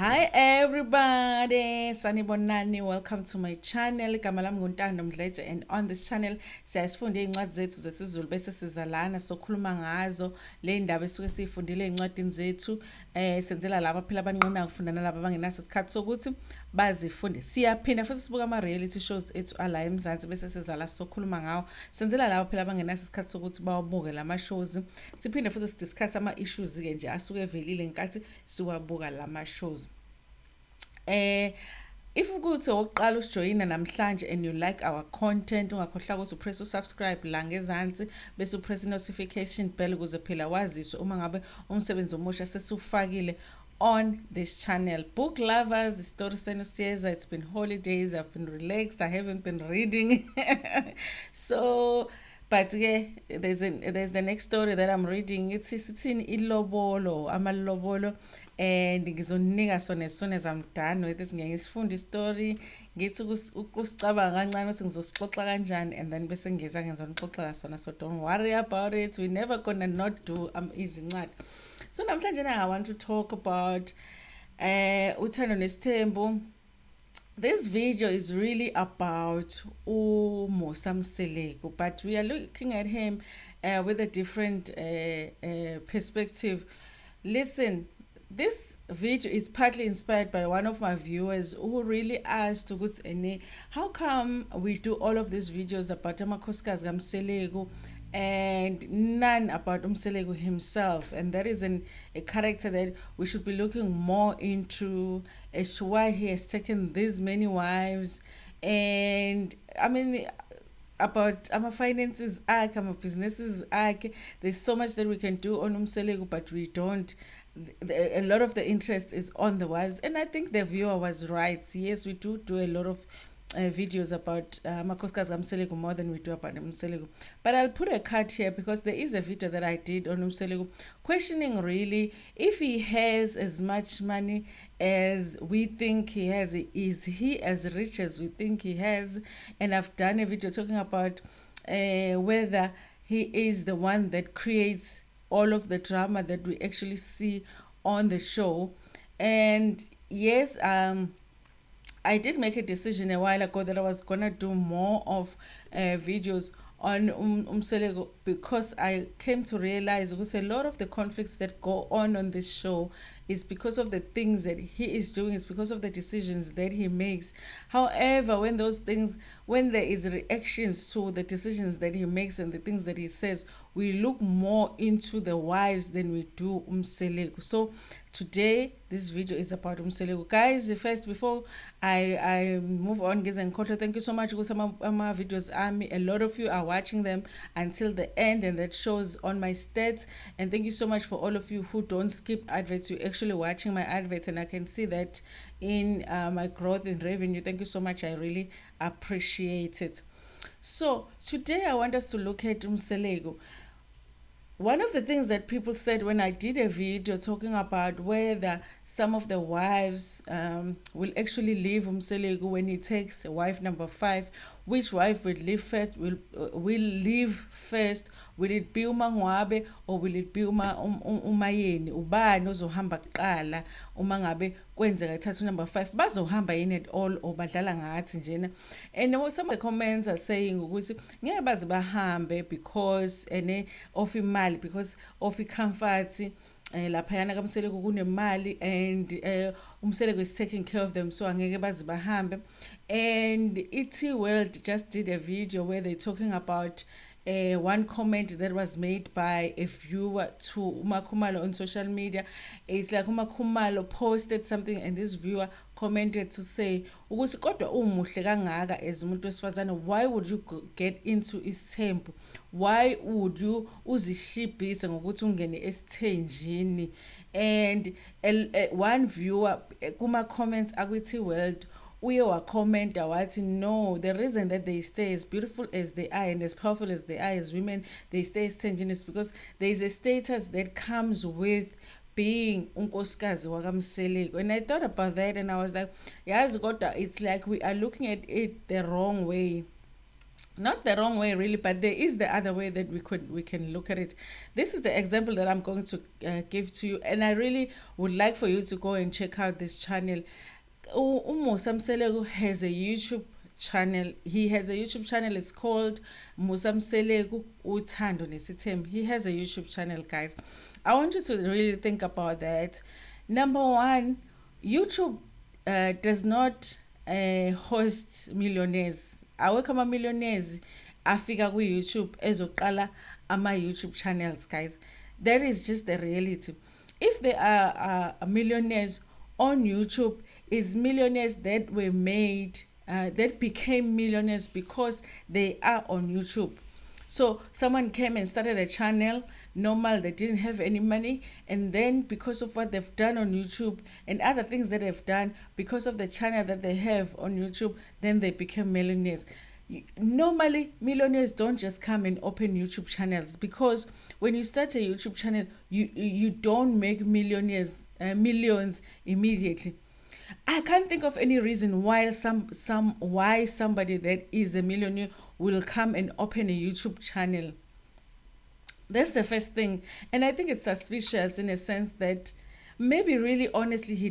Hi everybody, sanibonani, welcome to my channel. Igama lami nguNtando Mdletshe, and on this channel siyasifunda iy'ncwadi zethu zesiZulu bese sizalana sokhuluma ngazo le ndaba esuke siyifundile ey'ncwadini zethu. Senzela laba phela abanqina ukufunda nalabo abangenaso isikhathi sokuthi bazifunde. Siyaphinda futhi sibuka ama-reality shows ethu ala eMzansi bese sizala sokhuluma ngawo. Senzela laba phela abangenaso isikhathi sokuthi bawabuke lama shows. Siphinde futhi sidiscuss ama-issues-ke nje asuke evelile ngenkathi siwabuka lama shows. If ukuthi oqala usijoyina namhlanje and you like our content, ungakhohlwa ukuthi press subscribe la ngezansi bese press notification bell ukuze phela waziswe uma ngabe umsebenzi omusha sesiwufakile on this channel. Book lovers, story siyeza, it's been holidays, I've been relaxed, I haven't been reading. So but yeah, there's the next story that I'm reading. It's ilobolo, amalobolo, and ngizonika sona as soon as I'm done with this. Ngiyisifunda story, ngithi ukusicabanga kancane ukuthi ngizosixoxa kanjani, and then bese ngeza ngizonixoxela sona. So don't worry about it. We're never gonna not do izincwadi. So namhlanje I want to talk about Uthando Nesthembu. This video is really about Mseleku, but we are looking at him with a different perspective. Listen, this video is partly inspired by one of my viewers who really asked, how come we do all of these videos about amakhosikazi kaMseleku and none about Mseleku himself? And that is a character that we should be looking more into as to why he has taken these many wives. And I mean, about our finances, our businesses, there's so much that we can do on Mseleku, but we don't. A lot of the interest is on the wives, and I think the viewer was right. Yes, we do a lot of videos about amakhosikazi kaMseleku more than we do about Mseleku. But I'll put a cut here because there is a video that I did on Mseleku questioning really if he has as much money as we think he has. Is he as rich as we think he has? And I've done a video talking about whether he is the one that creates all of the drama that we actually see on the show. And yes, I did make a decision a while ago that I was gonna do more of videos on Mseleku because I came to realize because a lot of the conflicts that go on this show is because of the things that he is doing, it's because of the decisions that he makes. However, when there is reactions to the decisions that he makes and the things that he says, we look more into the wives than we do Mseleku. So today this video is about Mseleku. Guys, first before I move on, guys, and thank you so much because some of my videos a lot of you are watching them until the end, and that shows on my stats. And thank you so much for all of you who don't skip adverts. You actually watching my adverts, and I can see that in my growth in revenue. Thank you so much. I really appreciate it. So today I want us to look at Mseleku. One of the things that people said when I did a video talking about whether some of the wives will actually leave Mseleku when he takes wife number 5, which wife will leave first? Will leave first? Will it be uMangwabe or will it be uMayeni? Ubani ozohamba kuqala uma ngabe kwenzeka ethatha number 5? Bazohamba yini at all or badlala ngathi njena? And some of the comments are saying ukuthi ngeke baze bahambe because of imali, because of comfort. Laphayana kaMseleku kunemali, and Mseleku is taking care of them, so angeke baze bahambe. And ET World just did a video where they're talking about one comment that was made by a viewer to Umakhumalo on social media. It's like Umakhumalo posted something and this viewer commented to say ukuthi kodwa umuhle kangaka as umuntu wesifazane, why would you get into isithembu? Why would you uzishibhise ngokuthi ungene esithenjini? And one viewer kuma comments akwithi world uye wakhomenta wathi no, the reason that they stay as beautiful as they are and as powerful as they are as women, they stay esithenjini is because there is a status that comes with being unkosikazi wakamseleku. And I thought about that and I was like, yes, God, it's like we are looking at it the wrong way. not the wrong way really, but there is the other way that we can look at it. This is the example that I'm going to give to you, and I really would like for you to go and check out this channel. Mseleku has a YouTube channel. He has a YouTube channel. It's called Mseleku Uthando Nesthembu. He has a YouTube channel, guys. I want you to really think about that. Number one, YouTube does not host millionaires. Awekho ama-millionaires afika ku-YouTube ezoqala ama-YouTube channels, guys. That is just the reality. If there are millionaires on YouTube, it's millionaires that were made, that became millionaires because they are on YouTube. So someone came and started a channel, normal, they didn't have any money, and then because of what they've done on YouTube and other things that they've done, because of the channel that they have on YouTube, then they became millionaires. Normally, millionaires don't just come and open YouTube channels, because when you start a YouTube channel, you don't make millions immediately. I can't think of any reason why why somebody that is a millionaire will come and open a YouTube channel. That's the first thing. And I think it's suspicious in a sense that maybe really honestly he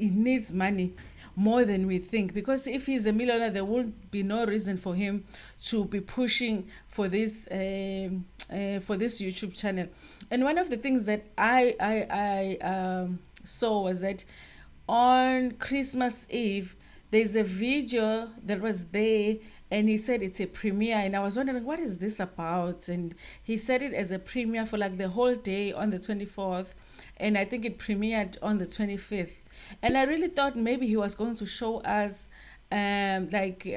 needs money more than we think, because if he's a millionaire there will be no reason for him to be pushing for this YouTube channel. And one of the things that I saw was that on Christmas Eve there's a video that was there, and he said it's a premiere, and I was wondering what is this about, and he said it as a premiere for like the whole day on the 24th, and I think it premiered on the 25th. And I really thought maybe he was going to show us maybe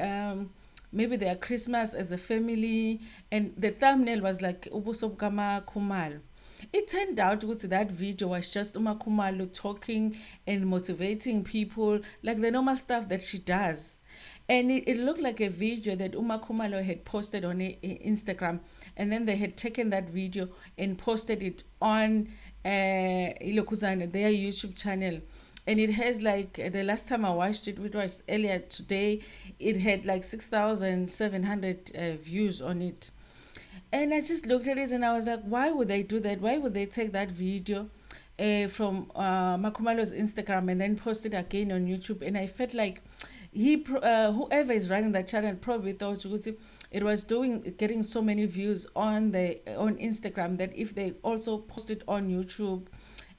their Christmas as a family, and the thumbnail was like Ubuso Kama Kumal. It turned out that video was just Khumalo talking and motivating people, like the normal stuff that she does. And it looked like a video that Khumalo had posted on Instagram, and then they had taken that video and posted it on Ilokuzana, their YouTube channel. And it has like, the last time I watched it, which was earlier today, it had like 6,700 views on it. And I just looked at it and I was like, why would they do that? Why would they take that video from Makumalo's Instagram and then post it again on YouTube? And I felt like whoever is running that channel probably thought it was getting so many views on Instagram that if they also post it on YouTube,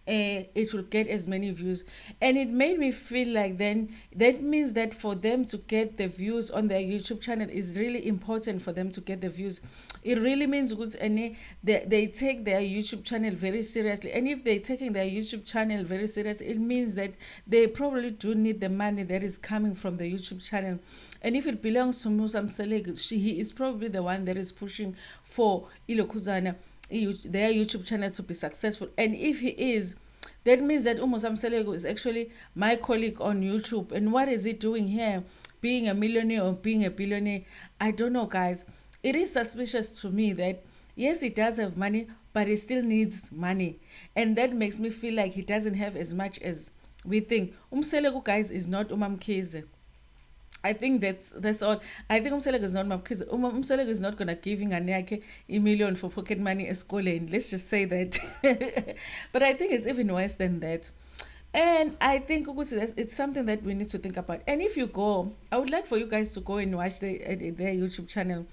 it will get as many views. And it made me feel like then that means that for them to get the views on their YouTube channel is really important for them to get the views. It really means they take their YouTube channel very seriously. And if they're taking their YouTube channel very seriously, it means that they probably do need the money that is coming from the YouTube channel. And if it belongs to Mseleku, he is probably the one that is pushing for Ilokuzana, their YouTube channel, to be successful. And if he is, that means that Mseleku is actually my colleague on YouTube. And what is he doing here? Being a millionaire or being a billionaire? I don't know, guys. It is suspicious to me that yes, he does have money, but he still needs money. And that makes me feel like he doesn't have as much as we think. Mseleku, guys, is not Umamkhize. I think that's all. I think Mseleku is not because Mseleku is not gonna give a million for pocket money escolane. Let's just say that. But I think it's even worse than that. And I think it's something that we need to think about. And if you go, I would like for you guys to go and watch their YouTube channel.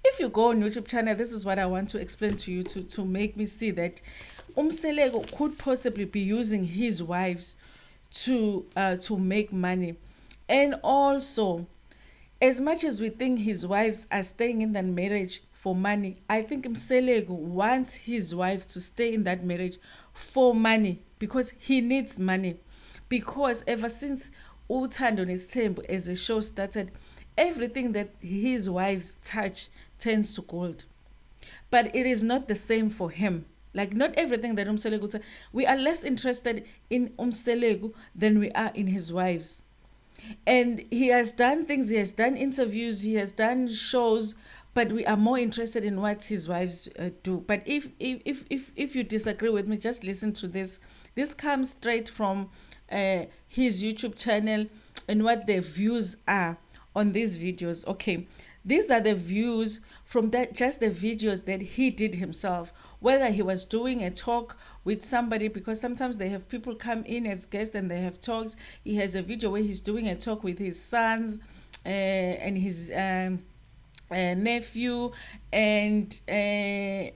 If you go on YouTube channel, this is what I want to explain to you to make me see that Mseleku could possibly be using his wives to make money. And also, as much as we think his wives are staying in that marriage for money, I think Mseleku wants his wives to stay in that marriage for money, because he needs money. Because ever since Uthando Nesthembu as a show started, everything that his wives touch turns to gold. But it is not the same for him. Like, not everything that Mseleku said. We are less interested in Mseleku than we are in his wives. And he has done things, he has done interviews, he has done shows, but we are more interested in what his wives do. But if you disagree with me, just listen to this. This comes straight from his YouTube channel and what the views are on these videos. Okay, These are the views from that, just the videos that he did himself, whether he was doing a talk with somebody, because sometimes they have people come in as guests and they have talks. He has a video where he's doing a talk with his sons and his nephew, and there's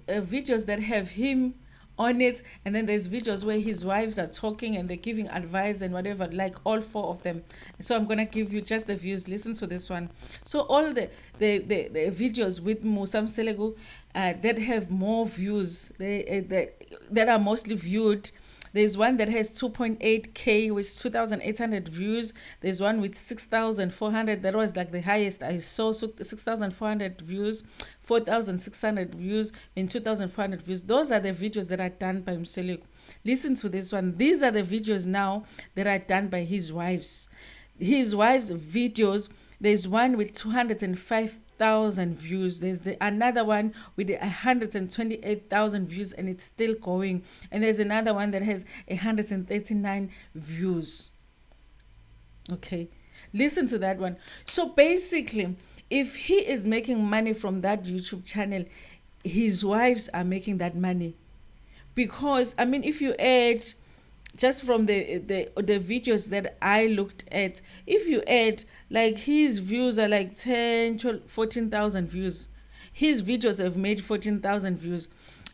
videos that have him on it, and then there's videos where his wives are talking and they're giving advice and whatever, like all four of them. So I'm gonna give you just the views. Listen to this one. So all the videos with Mseleku that have more views, that are mostly viewed. There's one that has 2.8K, which is 2,800 views. There's one with 6,400. That was like the highest I saw. So 6,400 views, 4,600 views, and 2,400 views. Those are the videos that are done by Mseleku. Listen to this one. These are the videos now that are done by his wives. His wives' videos. There's one with 205,000 views. There's another one with 128,000 views, and it's still going. And there's another one that has 139 views. Okay, listen to that one. So basically, if he is making money from that YouTube channel, his wives are making that money. Because I mean, if you add, just from the videos that I looked at, if you add, like, his views are like 10, 12, 14,000 views. His videos have made 14,000 views.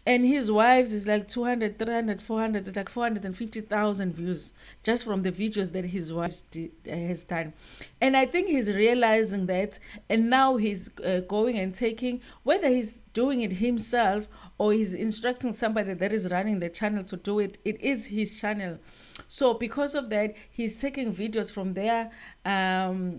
And his wives is like 200, 300, 400, it's like 450,000 views just from the videos that his wife has done. And I think he's realizing that, and now he's going and taking, whether he's doing it himself or he's instructing somebody that is running the channel to do it, it is his channel. So because of that, he's taking videos from their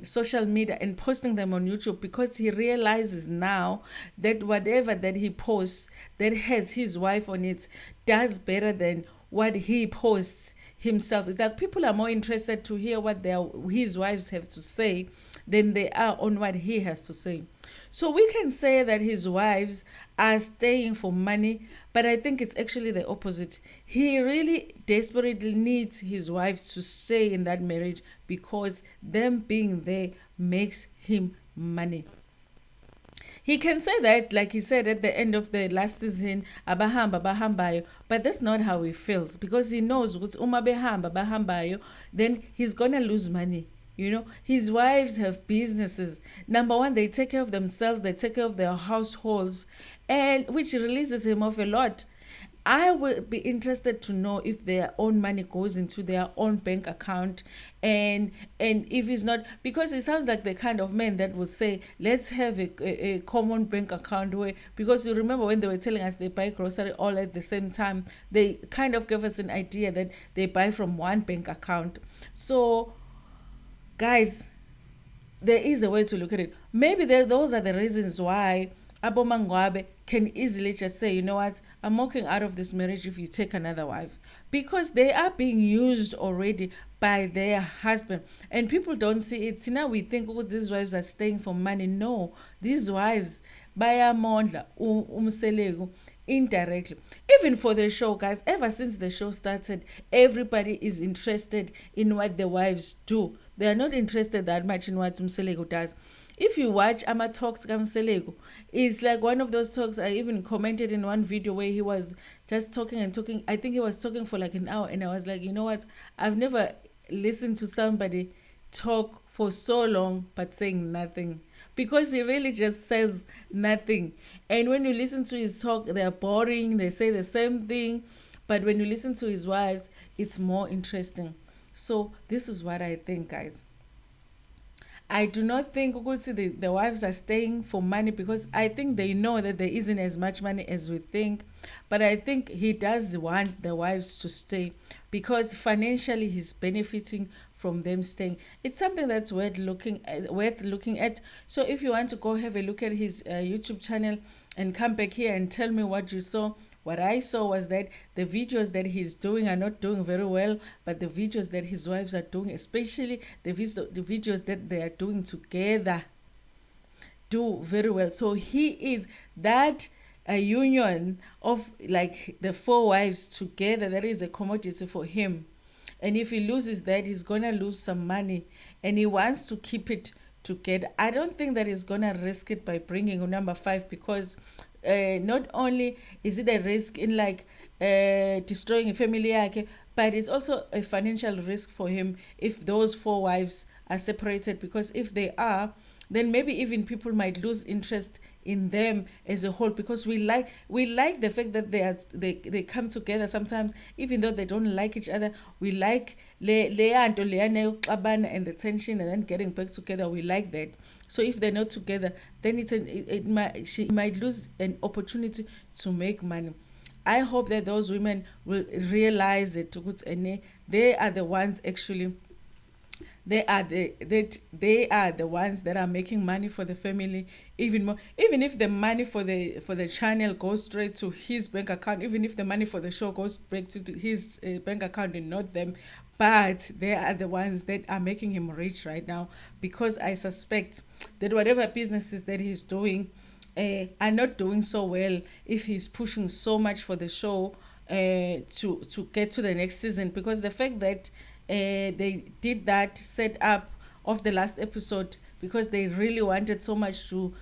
social media and posting them on YouTube, because he realizes now that whatever that he posts that has his wife on it does better than what he posts himself. It's like people are more interested to hear what his wives have to say than they are on what he has to say. So we can say that his wives are staying for money, but I think it's actually the opposite. He really desperately needs his wives to stay in that marriage, because them being there makes him money. He can say that, like he said at the end of the last season, abahambayo, but that's not how he feels, because he knows what's bahambayo, then he's gonna lose money. You know, his wives have businesses. Number one, they take care of themselves, they take care of their households, and which releases him off a lot. I would be interested to know if their own money goes into their own bank account, and if it's not, because it sounds like the kind of man that would say, let's have a common bank account, where, because you remember when they were telling us they buy grocery all at the same time, they kind of gave us an idea that they buy from one bank account. So guys, there is a way to look at it. Maybe those are the reasons why Abo Mangwabe can easily just say, you know what, I'm walking out of this marriage if you take another wife. Because they are being used already by their husband. And people don't see it. See, now we think, oh, these wives are staying for money. No, these wives, bayamondla, Mseleku, indirectly. Even for the show, guys, ever since the show started, everybody is interested in what the wives do. They are not interested that much in what Mseleku does. If you watch Ama Talks Mseleku, it's like one of those talks. I even commented in one video where he was just talking and talking. I think he was talking for like an hour, and I was like, you know what? I've never listened to somebody talk for so long but saying nothing, because he really just says nothing. And when you listen to his talk, they're boring. They say the same thing. But when you listen to his wives, it's more interesting. So this is what I think, guys. I do not think the wives are staying for money, because I think they know that there isn't as much money as we think. But I think he does want the wives to stay, because financially he's benefiting from them staying. It's something that's worth looking at. So if you want to go have a look at his YouTube channel and come back here and tell me what you saw. What I saw was that the videos that he's doing are not doing very well, but the videos that his wives are doing, especially the videos that they are doing together, do very well. So he is that a union of like the four wives together. That is a commodity for him. And if he loses that, he's going to lose some money. And he wants to keep it together. I don't think that he's gonna risk it by bringing number 5, because not only is it a risk in like destroying a family yakhe, but it's also a financial risk for him if those 4 wives are separated, because if they are, then maybe even people might lose interest in them as a whole, because we like the fact that they come together sometimes, even though they don't like each other. We like leyanto leyana yokuxabana and the tension and then getting back together. We like that. So if they're not together, then she might lose an opportunity to make money. I hope that those women will realize it, and they are the ones actually, they are the ones that are making money for the family even more. Even if the money for the channel goes straight to his bank account, even if the money for the show goes back to his bank account and not them, but they are the ones that are making him rich right now, because I suspect that whatever businesses that he's doing are not doing so well if he's pushing so much for the show to get to the next season. Because the fact that they did that set up of the last episode, because they really wanted so much to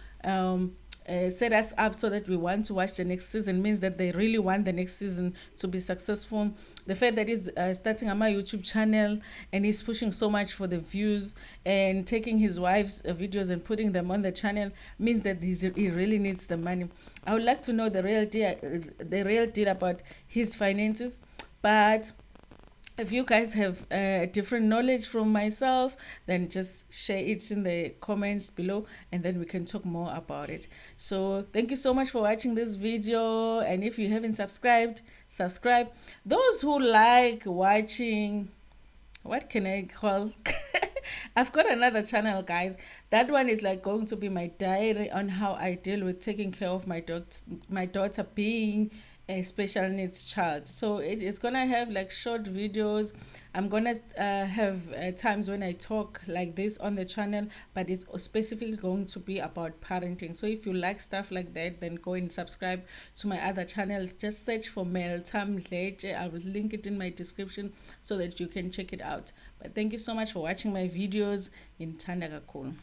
set us up so that we want to watch the next season, means that they really want the next season to be successful. The fact that he's starting a my YouTube channel and he's pushing so much for the views and taking his wife's videos and putting them on the channel means that he really needs the money. I would like to know the real deal about his finances, but if you guys have different knowledge from myself, then just share it in the comments below, and then we can talk more about it. So thank you so much for watching this video, and if you haven't subscribed, subscribe. Those who like watching, what can I call I've got another channel, guys. That one is like going to be my diary on how I deal with taking care of my daughter being a special needs child. So it's gonna have like short videos. I'm gonna have times when I talk like this on the channel, but it's specifically going to be about parenting. So if you like stuff like that, then go and subscribe to my other channel. Just search for Meltam Leche. I will link it in my description so that you can check it out. But thank you so much for watching my videos. In Tanda kakhulu.